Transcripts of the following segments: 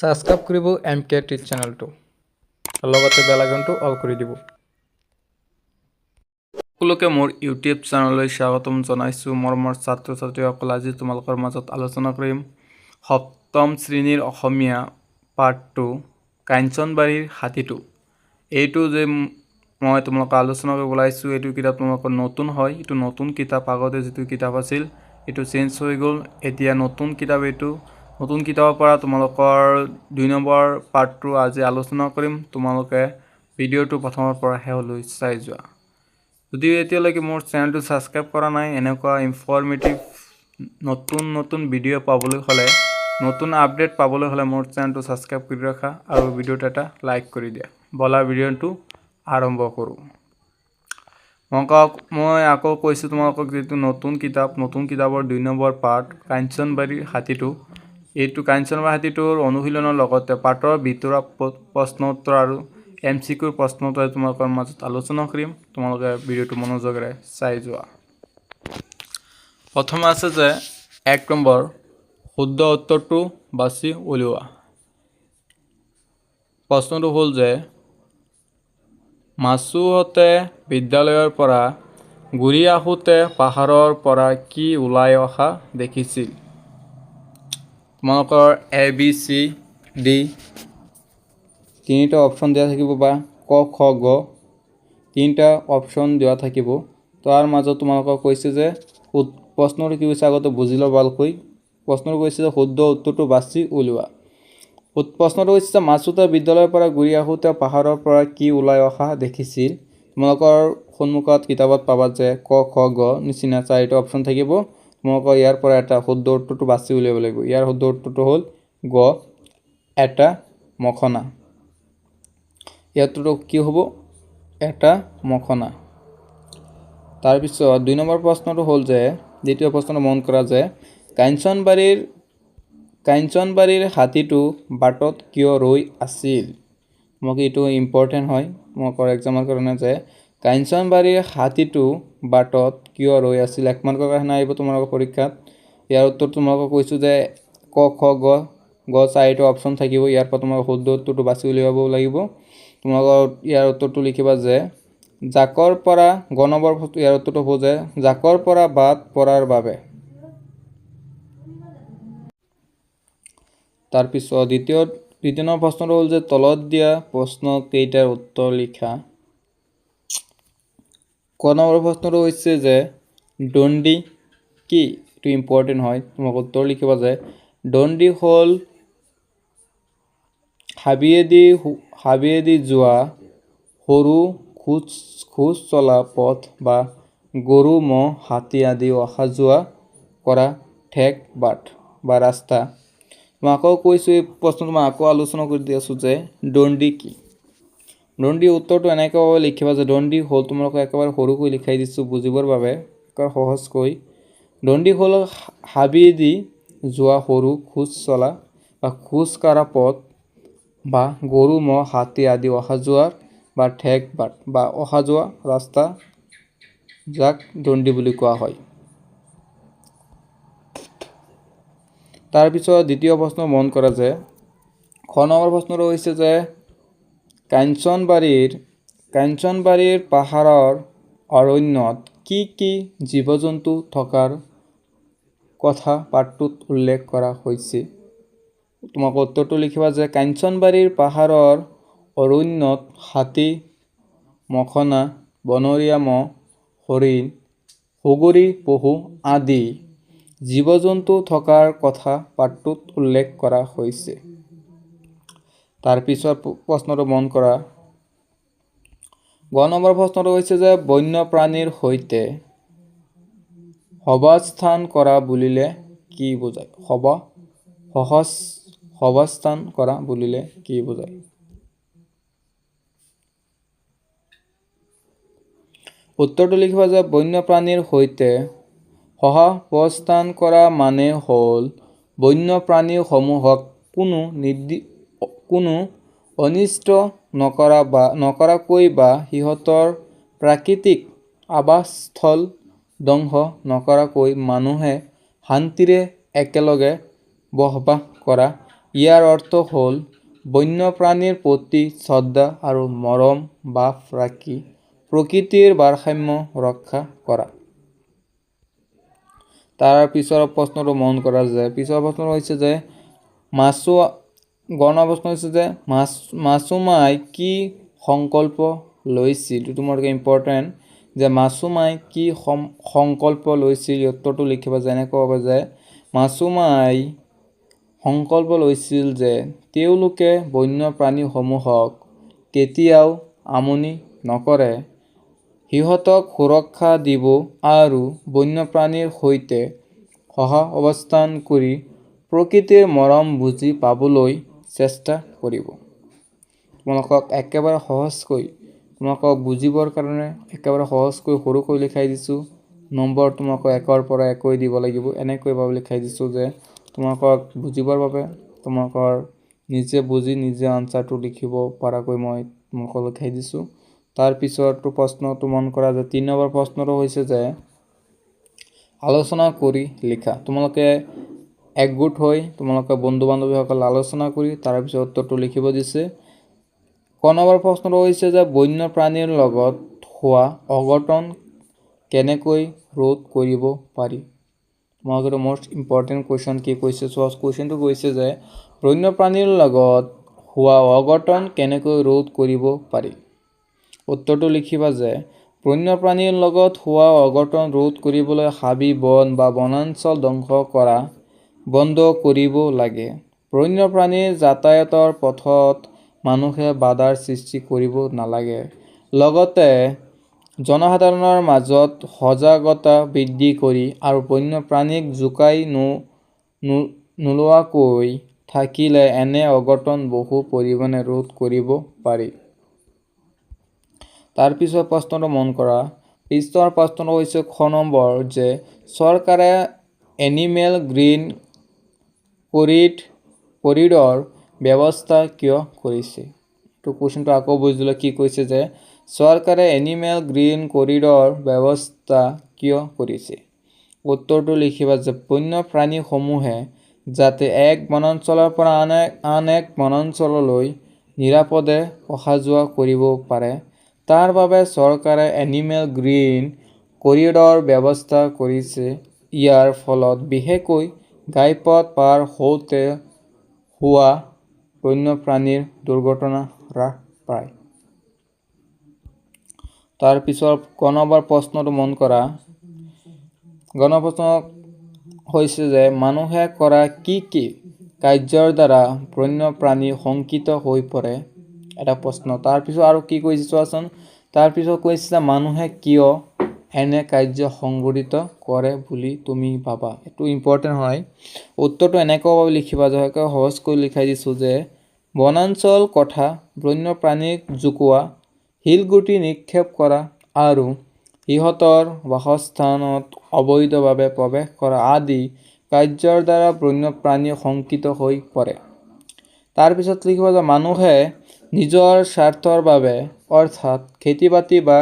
Subscribe কৰিব MK টিচ চেনেলটো লগতে বেল আইকনটো অল কৰি দিব। সকলোকে মোৰ ইউটিউব চেনেললৈ স্বাগতম জনাইছোঁ। মৰমৰ ছাত্ৰ ছাত্ৰীসকল, আজি তোমালোকৰ মাজত আলোচনা কৰিম সপ্তম শ্ৰেণীৰ অসমীয়া পাৰ্ট 2 কাঞ্চনবাৰীৰ হাতীটো। এইটো যে মই তোমালোকক আলোচনা কৰিব ওলাইছোঁ, এইটো কিতাপ তোমালোকৰ নতুন হয়। এইটো নতুন কিতাপ, আগতে যিটো কিতাপ আছিল এইটো চেঞ্জ হৈ গ'ল, এতিয়া নতুন কিতাপ। এইটো নতুন কিতাপৰ পৰা তোমালোকৰ 2 নম্বৰ পাৰ্টটো আজি আলোচনা কৰিম। তোমালোকে ভিডিঅ'টো প্ৰথমৰ পৰা শেষলৈ চাই যোৱা। যদি এতিয়ালৈকে মোৰ চেনেলটো ছাবস্ক্ৰাইব কৰা নাই, এনেকুৱা ইনফৰ্মেটিভ নতুন ভিডিঅ' পাবলৈ হ'লে, নতুন আপডেট পাবলৈ হ'লে মোৰ চেনেলটো ছাবস্ক্ৰাইব কৰি ৰাখা আৰু ভিডিঅ'টো এটা লাইক কৰি দিয়া। বলা ভিডিঅ'টো আৰম্ভ কৰোঁ। মই আকৌ কৈছোঁ তোমালোকক, যিটো নতুন কিতাপৰ 2 নম্বৰ পাৰ্ট কাঞ্চনবাৰীৰ হাতীটো। এইটো কাঞ্চনবাৰীৰ হাতীটোৰ অনুশীলনৰ লগতে পাঠৰ ভিতৰুৱা প্ৰশ্ন উত্তৰ আৰু MCQ প্ৰশ্ন উত্তৰ তোমালোকৰ মাজত আলোচনা কৰিম। তোমালোকে ভিডিঅ'টো মনোযোগেৰে চাই যোৱা। প্ৰথমে আছে যে 1 নম্বৰ শুদ্ধ উত্তৰটো বাছি উলিওৱা। প্ৰশ্নটো হ'ল যে মাছুহঁতে বিদ্যালয়ৰ পৰা ঘূৰি আহোঁতে পাহাৰৰ পৰা কি ওলাই অহা দেখিছিল? তোমালোকৰ ABCD 3টা অপশ্যন দিয়া থাকিব, বা ক খ গ 3টা অপশ্যন দিয়া থাকিব। তাৰ মাজত তোমালোকক কৈছে যে প্ৰশ্নটো কি হৈছে আগতে বুজি লোৱা ভালকৈ। প্ৰশ্নটো কৈছে যে শুদ্ধ উত্তৰটো বাছি উলিওৱা। প্ৰশ্নটো হৈছে যে মাছুহঁতে বিদ্যালয়ৰ পৰা ঘূৰি আহোঁতে পাহাৰৰ পৰা কি ওলাই অহা দেখিছিল। তোমালোকৰ সন্মুখত কিতাপত পাবা যে ক খ গ নিচিনা 4টা অপশ্যন থাকিব। তোমালোকৰ ইয়াৰ পৰা এটা শুদ্ধ উত্তৰটো বাছি উলিয়াব লাগিব। ইয়াৰ শুদ্ধ উত্তৰটো হ'ল গ, এটা মখনা। ইয়াৰটো কি হ'ব? এটা মখনা। তাৰপিছত 2 নম্বৰ প্ৰশ্নটো হ'ল যে, দ্বিতীয় প্ৰশ্নটো মন কৰা যে কাঞ্চনবাৰীৰ হাতীটো বাটত কিয় ৰৈ আছিল? মোক এইটো ইম্পৰ্টেণ্ট হয় তোমালোকৰ এক্সামৰ কাৰণে, যে কাঞ্চনবাৰীৰ হাতীটো বাটত কিয় ৰৈ আছিল। 1 মাৰ্কৰ কাৰণে আহিব তোমালোকৰ পৰীক্ষাত। ইয়াৰ উত্তৰ তোমালোকক কৈছোঁ যে ক খ গ 4টা অপশ্যন থাকিব। ইয়াৰ পৰা তোমালোকৰ শুদ্ধ উত্তৰটো বাছি উলিয়াব লাগিব। তোমালোকৰ ইয়াৰ উত্তৰটো লিখিবা যে জাকৰ পৰা, গ নম্বৰ ইয়াৰ উত্তৰটো হ'ব যে জাকৰ পৰা বাট পৰাৰ বাবে। তাৰপিছত দ্বিতীয় নম্বৰ প্ৰশ্নটো হ'ল যে তলত দিয়া প্ৰশ্ন কেইটাৰ উত্তৰ লিখা। ক নম্বৰ প্ৰশ্নটো হৈছে যে দণ্ডি কি? এইটো ইম্পৰ্টেণ্ট হয়। তোমাক উত্তৰ লিখিবা যে দণ্ডি হ'ল হাবিয়েদি যোৱা সৰু খোজ চলা পথ বা গৰু, ম'হ, হাতী আদি অহা যোৱা কৰা ঠেক বাট বা ৰাস্তা। মই আকৌ কৈছোঁ, এই প্ৰশ্নটো মই আকৌ আলোচনা কৰি দি আছোঁ যে দণ্ডি কি? দণ্ডি উত্তৰটো এনেকৈ লিখিবা যে দণ্ডি হ'ল, তোমালোকক একেবাৰে সৰুকৈ লিখাই দিছোঁ বুজিবৰ বাবে, একেবাৰে সহজকৈ। দণ্ডি হ'ল হাবিয়েদি যোৱা সৰু খোজ চলা বা খোজ কাঢ়া পথ বা গৰু, ম'হ, হাতী আদি অহা যোৱাৰ বা ঠেক বাট বা অহা যোৱা ৰাস্তা, যাক দণ্ডি বুলি কোৱা হয়। তাৰপিছত দ্বিতীয় প্ৰশ্ন মন কৰা যে খ নম্বৰ প্ৰশ্নটো হৈছে যে কাঞ্চনবাৰীৰ পাহাৰৰ অৰণ্যত কি কি জীৱ জন্তু থকাৰ কথা পাঠটোত উল্লেখ কৰা হৈছে? তোমাক উত্তৰটো লিখিবা যে কাঞ্চনবাৰীৰ পাহাৰৰ অৰণ্যত হাতী, মখনা, বনৰীয়া ম'হ, হৰিণ, সুগৰি পহু আদি জীৱ জন্তু থকাৰ কথা পাঠটোত উল্লেখ কৰা হৈছে। তাৰপিছত প্ৰশ্নটো মন কৰা। গ নম্বৰ প্ৰশ্নটো হৈছে যে বন্যপ্ৰাণীৰ সৈতে সহাৱস্থান কৰা বুলিলে কি বুজায়? সহাৱস্থান কৰা বুলিলে কি বুজায়? উত্তৰটো লিখিবা যে বন্যপ্ৰাণীৰ সৈতে সহাৱস্থান কৰা মানে হ'ল বন্যপ্ৰাণীসমূহক কোনো অনিষ্ট নকৰাকৈ বা সিহঁতৰ প্ৰাকৃতিক আৱাসস্থল ধ্বংস নকৰাকৈ মানুহে শান্তিৰে একেলগে বসবাস কৰা ইয়াৰ অৰ্থ হ'ল বন্যপ্ৰাণীৰ প্ৰতি শ্ৰদ্ধা আৰু মৰম ভাৱ ৰাখি প্ৰকৃতিৰ ভাৰসাম্য ৰক্ষা কৰা। তাৰ পিছৰ প্ৰশ্নটো মন কৰা যায়। পিছৰ প্ৰশ্নটো হৈছে যে প্ৰশ্ন হৈছে যে মাছুমাই কি সংকল্প লৈছিল? তোমালোকে ইম্পৰ্টেণ্ট যে মাছুমাই কি সংকল্প লৈছিল? উত্তৰটো লিখিব যেনেকৈ হ'ব যে মাছুমাই সংকল্প লৈছিল যে তেওঁলোকে বন্যপ্ৰাণীসমূহক কেতিয়াও আমনি নকৰে, সিহঁতক সুৰক্ষা দিব আৰু বন্যপ্ৰাণীৰ সৈতে সহাৱস্থান কৰি প্ৰকৃতিৰ মৰম বুজি পাবলৈ চেষ্টা কৰিব। তোমালোকক একেবাৰে সহজকৈ তোমালোকক বুজিবৰ কাৰণে একেবাৰে সহজকৈ সৰুকৈ লিখাই দিছোঁ। নম্বৰ তোমালোকক 1ৰ পৰা 1 দিব লাগিব। এনেকৈ ভাবে লিখাই দিছোঁ যে তোমালোকক বুজিবৰ বাবে তোমালোকৰ নিজে বুজি নিজে আনচাৰটো লিখিব পৰাকৈ মই তোমালোকক লিখাই দিছোঁ। তাৰপিছৰটো প্ৰশ্নটো মন কৰা যে 3 নম্বৰ প্ৰশ্নটো হৈছে যে আলোচনা কৰি লিখা। তোমালোকে একগোট হৈ তোমালোকে বন্ধু বান্ধৱীসকল আলোচনা কৰি তাৰপিছত উত্তৰটো লিখিব দিছে। ক নম্বৰ প্ৰশ্নটো হৈছে যে বন্যপ্ৰাণীৰ লগত হোৱা অঘটন কেনেকৈ ৰোধ কৰিব পাৰি? তোমালোকে মোষ্ট ইম্পৰ্টেণ্ট কুৱেশ্যন কি কৈছে চোৱা। কুৱেশ্যনটো কৈছে যে বন্যপ্ৰাণীৰ লগত হোৱা অঘটন কেনেকৈ ৰোধ কৰিব পাৰি? উত্তৰটো লিখিবা যে বন্যপ্ৰাণীৰ লগত হোৱা অঘটন ৰোধ কৰিবলৈ হাবি বন বা বনাঞ্চল ধ্বংস কৰা বন্ধ কৰিব লাগে। বন্যপ্ৰাণীৰ যাতায়াতৰ পথত মানুহে বাধাৰ সৃষ্টি কৰিব নালাগে। লগতে জনসাধাৰণৰ মাজত সজাগতা বৃদ্ধি কৰি আৰু বন্যপ্ৰাণীক জোকাই নোলোৱাকৈ থাকিলে এনে অঘটন বহু পৰিমাণে ৰোধ কৰিব পাৰি। তাৰপিছত প্ৰশ্নটো মন কৰা। পিছৰ প্ৰশ্নটো হৈছে খ নম্বৰ যে চৰকাৰে এনিমেল গ্ৰীণ কৰিডৰ ব্যৱস্থা কিয় কৰিছে? তো কুৱেশ্যনটো আকৌ বুজিলে কি কৈছে যে চৰকাৰে এনিমেল গ্ৰীণ কৰিডৰ ব্যৱস্থা কিয় কৰিছে? উত্তৰটো লিখিবা যে বন্যপ্ৰাণীসমূহে যাতে এক বনাঞ্চলৰ পৰা আন এক বনাঞ্চললৈ নিৰাপদে অহা যোৱা কৰিব পাৰে তাৰ বাবে চৰকাৰে এনিমেল গ্ৰীণ কৰিডৰ ব্যৱস্থা কৰিছে। ইয়াৰ ফলত বিশেষকৈ ঘাইপথ পাৰ হওঁতে হোৱা বন্যপ্ৰাণীৰ দুৰ্ঘটনা হ্ৰাস পায়। তাৰপিছত ক নম্বৰ প্ৰশ্নটো মন কৰা। গ নম্বৰ প্ৰশ্ন হৈছে যে মানুহে কৰা কি কি কাৰ্যৰ দ্বাৰা বন্যপ্ৰাণী শংকিত হৈ পৰে? এটা প্ৰশ্ন। তাৰপিছত আৰু কি কৈছে চোৱাচোন। তাৰপিছত কৈছে যে মানুহে কিয় এনে কাৰ্য সংঘটিত কৰে বুলি তুমি ভাবা? এইটো ইম্পৰ্টেণ্ট হয়। উত্তৰটো এনেকৈ লিখিবা যে সহজকৈ লিখাই দিছোঁ যে বনাঞ্চল কটা, বন্যপ্ৰাণীক জোকোৱা, শিলগুটি নিক্ষেপ কৰা আৰু সিহঁতৰ বাসস্থানত অবৈধভাৱে প্ৰৱেশ কৰা আদি কাৰ্যৰ দ্বাৰা বন্যপ্ৰাণী শংকিত হৈ পৰে। তাৰপিছত লিখিব যে মানুহে নিজৰ স্বাৰ্থৰ বাবে অৰ্থাৎ খেতি বাতি বা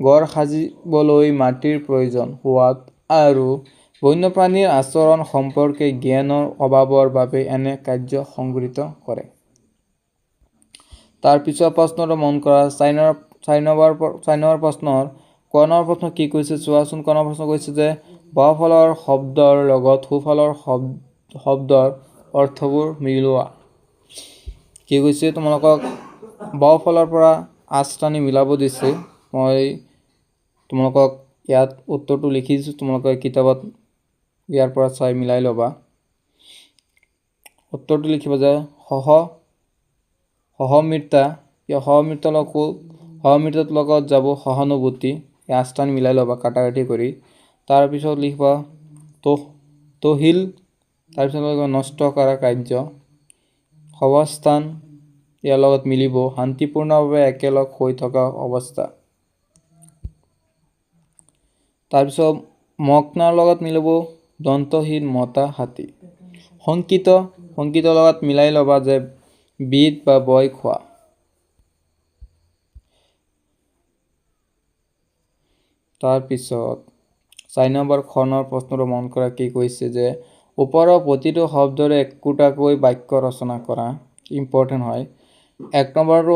ঘৰ সাজিবলৈ মাটিৰ প্ৰয়োজন হোৱাত আৰু বন্যপ্ৰাণীৰ আচৰণ সম্পৰ্কে জ্ঞানৰ অভাৱৰ বাবে এনে কাৰ্য সংঘটিত কৰে। তাৰপিছত প্ৰশ্নটো মন কৰা। 4 নম্বৰ প্ৰশ্নৰ ক নম্বৰ প্ৰশ্ন কি কৈছে চোৱাচোন। ক নম্বৰ প্ৰশ্ন কৈছে যে বাওঁফালৰ শব্দৰ লগত সোঁফালৰ শব্দৰ অৰ্থবোৰ মিলোৱা। কি কৈছে তোমালোকক বাওঁফালৰ পৰা আঁচটানি মিলাব দিছে। মই তোমালোকক ইয়াত উত্তৰটো লিখি দিছোঁ। তোমালোকে কিতাপত ইয়াৰ পৰা চাই মিলাই ল'বা। উত্তৰটো লিখিব যে সহমৰ্মিতাৰ লগত যাব সহানুভূতি। এই আঁচটানি মিলাই ল'বা কাটাকাটি কৰি। তাৰপিছত লিখিবা তহিল। তাৰপিছত লিখিবা নষ্ট কৰা কাৰ্য। সহাৱস্থান ইয়াৰ লগত মিলিব শান্তিপূৰ্ণভাৱে একেলগ হৈ থকা অৱস্থা। তাৰপিছত মগ্নাৰ লগত মিলিব দন্তহীন মতা হাতী। শংকিতৰ লগত মিলাই ল'বা যে বিধ বা ভয় খোৱা। তাৰপিছত 4 নম্বৰ খনৰ প্ৰশ্নটো মন কৰা। কি কৈছে যে ওপৰৰ প্ৰতিটো শব্দৰে একোটাকৈ বাক্য ৰচনা কৰা ইম্পৰ্টেণ্ট হয়। 1 নম্বৰটো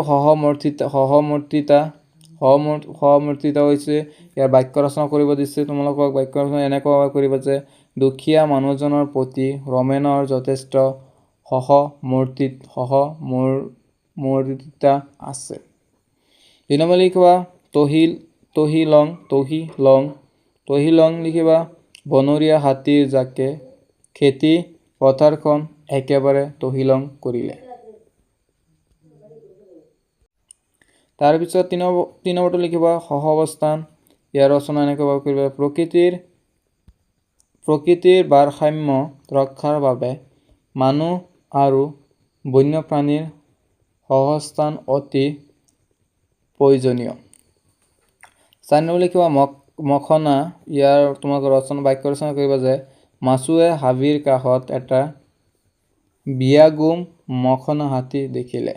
সহমৰ্তিতা হৈছে ইয়াৰ বাক্য ৰচনা কৰিব দিছে। তোমালোকক বাক্য ৰচনা এনেকুৱা কৰিব যে দুখীয়া মানুহজনৰ প্ৰতি ৰমেনৰ যথেষ্ট সহমৰ্তিতা আছে। 2 নম্বৰ লিখিবা তহিলং লিখিবা বনৰীয়া হাতীৰ জাকে খেতি পথাৰখন একেবাৰে তহিলং কৰিলে। তাৰপিছত 3 নম্বৰটো লিখিবা সহাৱস্থান। ইয়াৰ ৰচনা এনেকৈ কৰিবা প্ৰকৃতিৰ ভাৰসাম্য ৰক্ষাৰ বাবে মানুহ আৰু বন্যপ্ৰাণীৰ সহাৱস্থান অতি প্ৰয়োজনীয়। 4 নম্বৰ লিখিবা মখনা। ইয়াৰ তোমালোকৰ বাক্য ৰচনা কৰিবা যে মাছুৱে হাবিৰ কাষত এটা বিয়াগোম মখনা হাতী দেখিলে।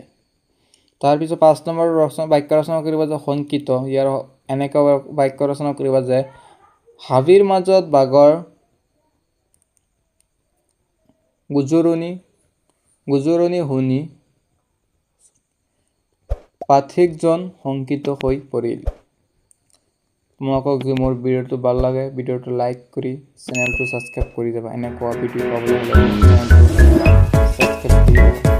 তাৰপিছত 5 নম্বৰ বাক্য ৰচনা কৰিবা যে শংকিত। ইয়াৰ এনেকুৱা বাক্য ৰচনা কৰিবা যে হাবিৰ মাজত বাঘৰ গোজৰণি শুনি পাঠিকজন শংকিত হৈ পৰিল। তোমালোকক যদি মোৰ ভিডিঅ'টো ভাল লাগে ভিডিঅ'টো লাইক কৰি চেনেলটো ছাবস্ক্ৰাইব কৰি যাবা। এনেকুৱা ভিডিঅ' পাবলৈ হ'লে চেনেলটো ছাবস্ক্ৰাইব কৰি যাবা।